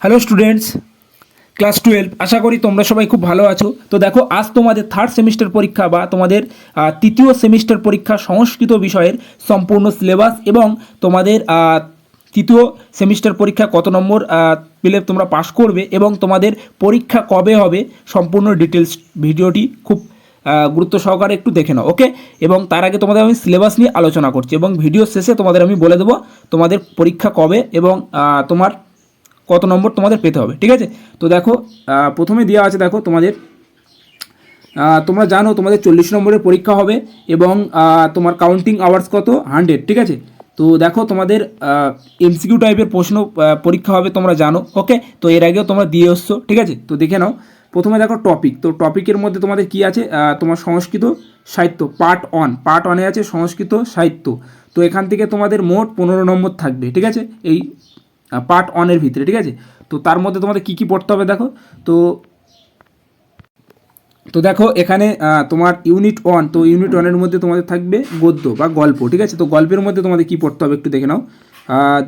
Hello students, class 12 আশা করি তোমরা সবাই খুব ভালো আছো। তো দেখো, আজ তোমাদের থার্ড সেমিস্টার পরীক্ষা বা তোমাদের তৃতীয় সেমিস্টার পরীক্ষা সংস্কৃত বিষয়ের সম্পূর্ণ সিলেবাস এবং তোমাদের তৃতীয় সেমিস্টার পরীক্ষা কত নম্বর পেলে তোমরা পাস করবে এবং তোমাদের পরীক্ষা কবে হবে সম্পূর্ণ ডিটেলস ভিডিওটি খুব গুরুত্ব সহকারে একটু দেখে নাও, ওকে। এবং তার আগে তোমাদের আমি সিলেবাস নিয়ে আলোচনা করছি এবং ভিডিও শেষে তোমাদের আমি বলে দেবো তোমাদের পরীক্ষা কবে এবং তোমার কত নম্বর তোমাদের পেতে হবে, ঠিক আছে। তো দেখো, প্রথমে দেওয়া আছে, দেখো তোমাদের তোমরা জানো তোমাদের 40 নম্বরের পরীক্ষা হবে এবং তোমার কাউন্টিং আওয়ার্স কত 100, ঠিক আছে। তো দেখো তোমাদের এমসিকিউ টাইপের প্রশ্ন পরীক্ষা হবে তোমরা জানো, ওকে। তো এর আগেও তোমরা দিয়ে এসছো, ঠিক আছে। তো দেখে নাও, প্রথমে দেখো টপিক। তো টপিকের মধ্যে তোমাদের কি আছে, তোমার সংস্কৃত সাহিত্য পার্ট ওয়ানে আছে সংস্কৃত সাহিত্য। তো এখান থেকে তোমাদের মোট 15 নম্বর থাকবে, ঠিক আছে, এই পার্ট ওয়ানের ভিতরে, ঠিক আছে। তো তার মধ্যে তোমাদের কী কী পড়তে হবে দেখো। তো দেখো এখানে তোমার ইউনিট 1, তো ইউনিট 1-এর মধ্যে তোমাদের থাকবে গদ্য বা গল্প, ঠিক আছে। তো গল্পের মধ্যে তোমাদের কী পড়তে হবে একটু দেখে নাও।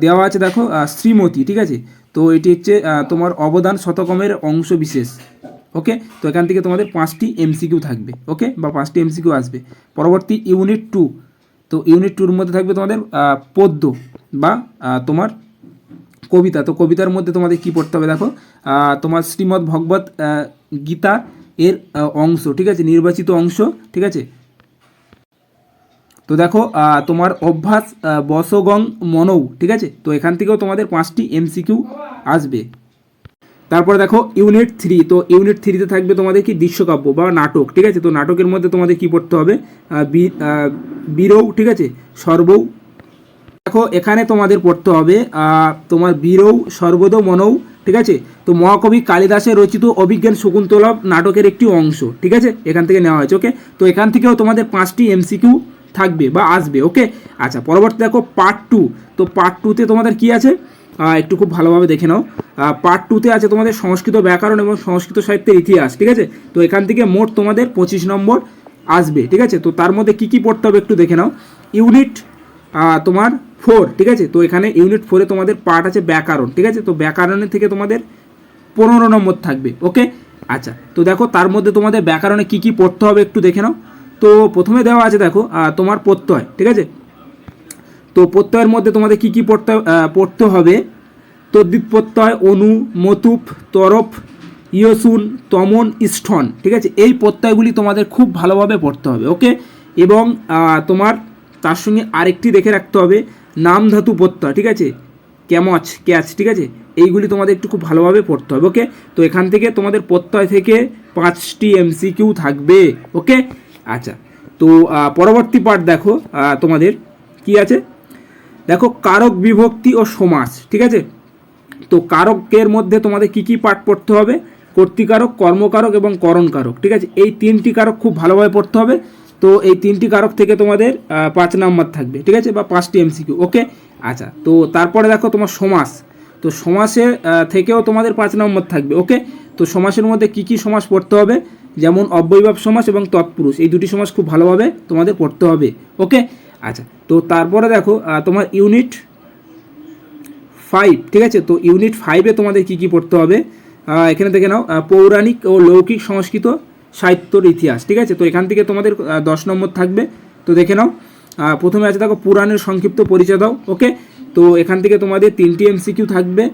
দেওয়া আছে দেখো শ্রীমতী, ঠিক আছে। তো এটি হচ্ছে তোমার অবদান শতকমের অংশ বিশেষ, ওকে। তো এখান থেকে তোমাদের 5টি এমসিকিউ থাকবে, ওকে, বা 5টি এমসিকিউ আসবে। পরবর্তী ইউনিট 2, তো ইউনিট 2-এর মধ্যে থাকবে তোমাদের পদ্য বা তোমার কবিতা। তো কবিতার মধ্যে তোমাদের কি পড়তে হবে দেখো, তোমার শ্রীমদ্ ভগবত গীতা এর অংশ, ঠিক আছে, নির্বাচিত অংশ, ঠিক আছে। তো দেখো তোমার অভ্যাস বসগং মনৌ, ঠিক আছে। তো এখান থেকেও তোমাদের 5টি এমসিকিউ আসবে। তারপরে দেখো ইউনিট 3, তো ইউনিট 3-তে থাকবে তোমাদের কি দৃশ্যকাব্য বা নাটক, ঠিক আছে। তো নাটকের মধ্যে তোমাদের কি পড়তে হবে, বীরৌ, ঠিক আছে, সর্বৌ। দেখো এখানে তোমাদের পড়তে হবে তোমার বীরৌ সর্বদ মনৌ, ঠিক আছে। তো মহাকবি কালিদাসের রচিত অভিজ্ঞান শকুন্তলভ নাটকের একটি অংশ, ঠিক আছে, এখান থেকে নেওয়া হয়েছে, ওকে। তো এখান থেকেও তোমাদের 5টি এমসিকিউ থাকবে বা আসবে, ওকে। আচ্ছা, পরবর্তী দেখো পার্ট 2। তো পার্ট 2-তে তোমাদের কি আছে একটু খুব ভালোভাবে দেখে নাও। পার্ট 2-তে আছে তোমাদের সংস্কৃত ব্যাকরণ এবং সংস্কৃত সাহিত্যের ইতিহাস, ঠিক আছে। তো এখান থেকে মোট তোমাদের 25 নম্বর আসবে, ঠিক আছে। তো তার মধ্যে কী কী পড়তে হবে একটু দেখে নাও। ইউনিট তোমার 4, ঠিক আছে। তো এখানে ইউনিট 4-এ তোমাদের পার্ট আছে ব্যাকরণ, ঠিক আছে। তো ব্যাকরণের থেকে তোমাদের 15 নম্বর থাকবে, ওকে। আচ্ছা, তো দেখো তার মধ্যে তোমাদের ব্যাকরণে কী কী পড়তে হবে একটু দেখে নাও। তো প্রথমে দেওয়া আছে দেখো তোমার প্রত্যয়, ঠিক আছে। তো প্রত্যয়ের মধ্যে তোমাদের কী কী পড়তে হবে, তদ্বিত প্রত্যয়, অনু, মতুপ, তরফ, ইয়সুন, তমন, স্থন, ঠিক আছে। এই প্রত্যয়গুলি তোমাদের খুব ভালোভাবে পড়তে হবে, ওকে। এবং তোমার তার সঙ্গে আরেকটি দেখে রাখতে হবে নাম ধাতু প্রত্যয়, ঠিক আছে, ক্যাচ, ঠিক আছে। এইগুলি তোমাদের একটু খুব ভালোভাবে পড়তে হবে, ওকে। তো এখান থেকে তোমাদের প্রত্যয় থেকে 5টি এমসিকিউ থাকবে, ওকে। আচ্ছা, তো পরবর্তী পার্ট দেখো তোমাদের কি আছে দেখো, কারক বিভক্তি ও সমাস, ঠিক আছে। তো কারকের মধ্যে তোমাদের কি কি পার্ট পড়তে হবে, কর্তৃকারক, কর্মকারক এবং করণকারক, ঠিক আছে। এই 3টি কারক খুব ভালোভাবে পড়তে হবে। তো এই 3টি কারক থেকে তোমাদের 5 নাম্বার থাকবে, ঠিক আছে, বা 5টি এমসিকিউ, ওকে। আচ্ছা, তো তারপরে দেখো তোমার সমাস। তো সমাসের থেকেও তোমাদের 5 নম্বর থাকবে, ওকে। তো সমাসের মধ্যে কি কি সমাস পড়তে হবে, যেমন অব্যয়ভাব সমাস এবং তৎপুরুষ, এই দুটি সমাস খুব ভালোভাবে তোমাদের পড়তে হবে, ওকে। আচ্ছা, তো তারপরে দেখো তোমার ইউনিট 5, ঠিক আছে। তো ইউনিট 5-এ তোমাদের কি কি পড়তে হবে এখানে দেখে নাও, পৌরাণিক ও লৌকিক সংস্কৃত সাহিত্যর ইতিহাস, ঠিক আছে। তো এখান থেকে তোমাদের 10 নম্বর থাকবে। তো দেখে নাও, প্রথমে আছে দেখো পুরাণের সংক্ষিপ্ত পরিচয় দাও, ওকে। তো এখান থেকে তোমাদের 3টি এমসিকিউ থাকবে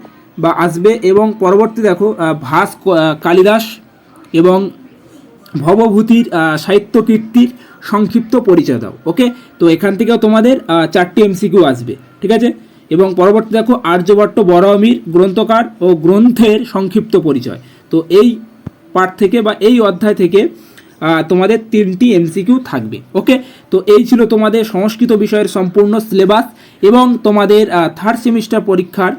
বা আসবে। এবং পরবর্তী দেখো ভাস কালিদাস এবং ভবভূতির সাহিত্য কীর্তির সংক্ষিপ্ত পরিচয় দাও, ওকে। তো এখান থেকেও তোমাদের 4টি এমসিকিউ আসবে, ঠিক আছে। এবং পরবর্তী দেখো আর্যভট্ট বরাহমির গ্রন্থকার ও গ্রন্থের সংক্ষিপ্ত পরিচয়। তো এই পার্ট থেকে বা এই অধ্যায় থেকে তোমাদের 3টি এমসিকিউ থাকবে, ওকে। তো এই ছিল তোমাদের সংস্কৃত বিষয়ের সম্পূর্ণ সিলেবাস এবং তোমাদের থার্ড সেমিস্টার পরীক্ষার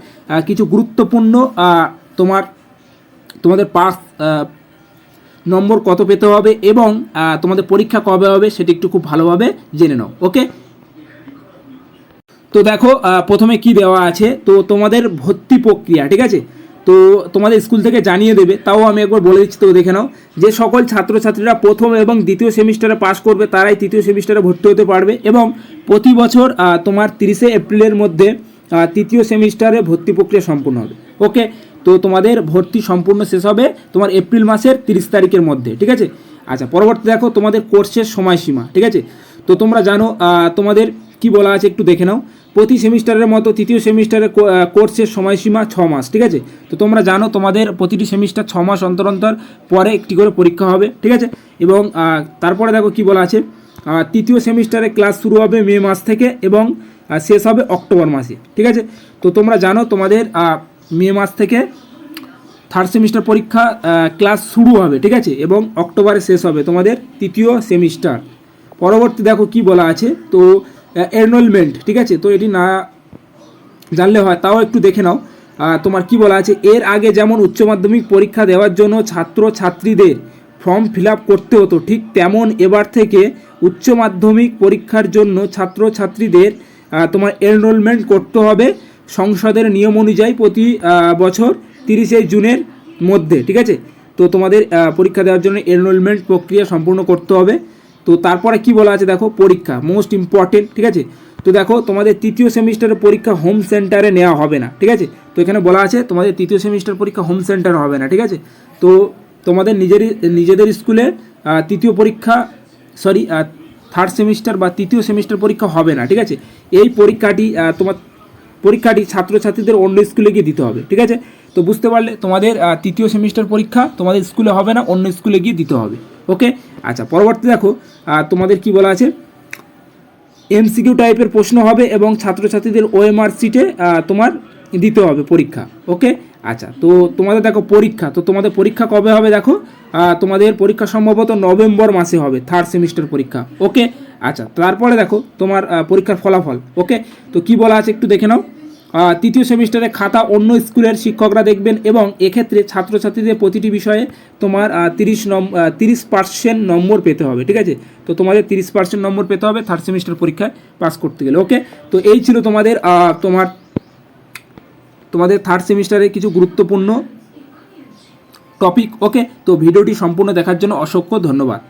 কিছু গুরুত্বপূর্ণ তোমাদের পাস নম্বর কত পেতে হবে এবং তোমাদের পরীক্ষা কবে হবে সেটি একটু খুব ভালোভাবে জেনে নাও, ওকে। তো দেখো প্রথমে কি দেওয়া আছে, তো তোমাদের ভর্তি প্রক্রিয়া, ঠিক আছে। তো তোমাদের স্কুল থেকে জানিয়ে দেবে, তাও আমি একবার বলে দিচ্ছি, তো দেখে নাও। যে সকল ছাত্রছাত্রীরা প্রথম এবং দ্বিতীয় সেমিস্টারে পাস করবে তারাই তৃতীয় সেমিস্টারে ভর্তি হতে পারবে এবং প্রতি বছর তোমার 30শে এপ্রিলের মধ্যে তৃতীয় সেমিস্টারে ভর্তি প্রক্রিয়া সম্পূর্ণ হবে, ওকে। তো তোমাদের ভর্তি সম্পূর্ণ শেষ হবে তোমার এপ্রিল মাসের 30 তারিখের মধ্যে, ঠিক আছে। আচ্ছা, পরবর্তী দেখো তোমাদের কোর্সের সময়সীমা, ঠিক আছে। তো তোমরা জানো তোমাদের কি বলা আছে একটু দেখে নাও। প্রতি সেমিস্টারের মতো তৃতীয় সেমিস্টারের কোর্সের সময়সীমা 6 মাস, ঠিক আছে। তো তোমরা জানো তোমাদের প্রতিটি সেমিস্টার 6 মাস অন্তর অন্তর পরে একটি করে পরীক্ষা হবে, ঠিক আছে। এবং তারপরে দেখো কি বলা আছে, তৃতীয় সেমিস্টারে ক্লাস শুরু হবে মে মাস থেকে এবং শেষ হবে অক্টোবর মাসে, ঠিক আছে। তো তোমরা জানো তোমাদের মে মাস থেকে থার্ড সেমিস্টার পরীক্ষা ক্লাস শুরু হবে, ঠিক আছে, এবং অক্টোবরে শেষ হবে তোমাদের তৃতীয় সেমিস্টার। পরবর্তী দেখো কি বলা আছে, তো এনরোলমেন্ট, ঠিক আছে। তো এটি না জানলে হয়, তাও একটু দেখে নাও। তোমার কি বলা আছে, এর আগে যেমন উচ্চ মাধ্যমিক পরীক্ষা দেওয়ার জন্য ছাত্র ছাত্রীদের ফর্ম ফিল আপ করতে হতো, ঠিক তেমন এবার থেকে উচ্চ মাধ্যমিক পরীক্ষার জন্য ছাত্র ছাত্রীদের তোমার এনরোলমেন্ট করতে হবে সংসদের নিয়ম অনুযায়ী প্রতি বছর 30শে জুনের মধ্যে, ঠিক আছে। তো তোমাদের পরীক্ষা দেওয়ার জন্য এনরোলমেন্ট প্রক্রিয়া সম্পূর্ণ করতে হবে। তো তারপরে কি বলা আছে দেখো, পরীক্ষা মোস্ট ইম্পর্টেন্ট, ঠিক আছে। তো দেখো তোমাদের তৃতীয় সেমিস্টারের পরীক্ষা হোম সেন্টারে নেওয়া হবে না, ঠিক আছে। তো এখানে বলা আছে তোমাদের তৃতীয় সেমিস্টার পরীক্ষা হোম সেন্টারে হবে না, ঠিক আছে। তো তোমাদের নিজেদের স্কুলে তৃতীয় পরীক্ষা থার্ড সেমিস্টার বা তৃতীয় সেমিস্টার পরীক্ষা হবে না, ঠিক আছে। এই পরীক্ষাটি ছাত্রছাত্রীদের অন্য স্কুলে গিয়ে দিতে হবে, ঠিক আছে। তো বুঝতে পারলে তোমাদের তৃতীয় সেমিস্টার পরীক্ষা তোমাদের স্কুলে হবে না, অন্য স্কুলে গিয়ে দিতে হবে, ওকে। আচ্ছা, পরবর্তী দেখো তোমাদের কি বলা আছে, এমসিকিউ টাইপের প্রশ্ন হবে এবং ছাত্রছাত্রীদের ওএমআর সিটে তোমার দিতে হবে পরীক্ষা, ওকে। আচ্ছা, তো তোমাদের দেখো পরীক্ষা, তো তোমাদের পরীক্ষা কবে হবে দেখো, তোমাদের পরীক্ষা সম্ভবত নভেম্বর মাসে হবে, থার্ড সেমিস্টার পরীক্ষা, ওকে। আচ্ছা, তারপরে দেখো তোমার পরীক্ষার ফলাফল, ওকে। তো কি বলা আছে একটু দেখে নাও। তৃতীয় সেমিস্টারে খাতা অন্য স্কুলের শিক্ষকরা দেখবেন এবং এক্ষেত্রে ছাত্রছাত্রীদের প্রতিটি বিষয়ে তোমার 30% নম্বর পেতে হবে, ঠিক আছে। তো তোমাদের 30% নম্বর পেতে হবে থার্ড সেমিস্টার পরীক্ষায় পাস করতে গেলে, ওকে। তো এই ছিল তোমাদের থার্ড সেমিস্টারের কিছু গুরুত্বপূর্ণ টপিক, ওকে। তো ভিডিওটি সম্পূর্ণ দেখার জন্য অসংখ্য ধন্যবাদ।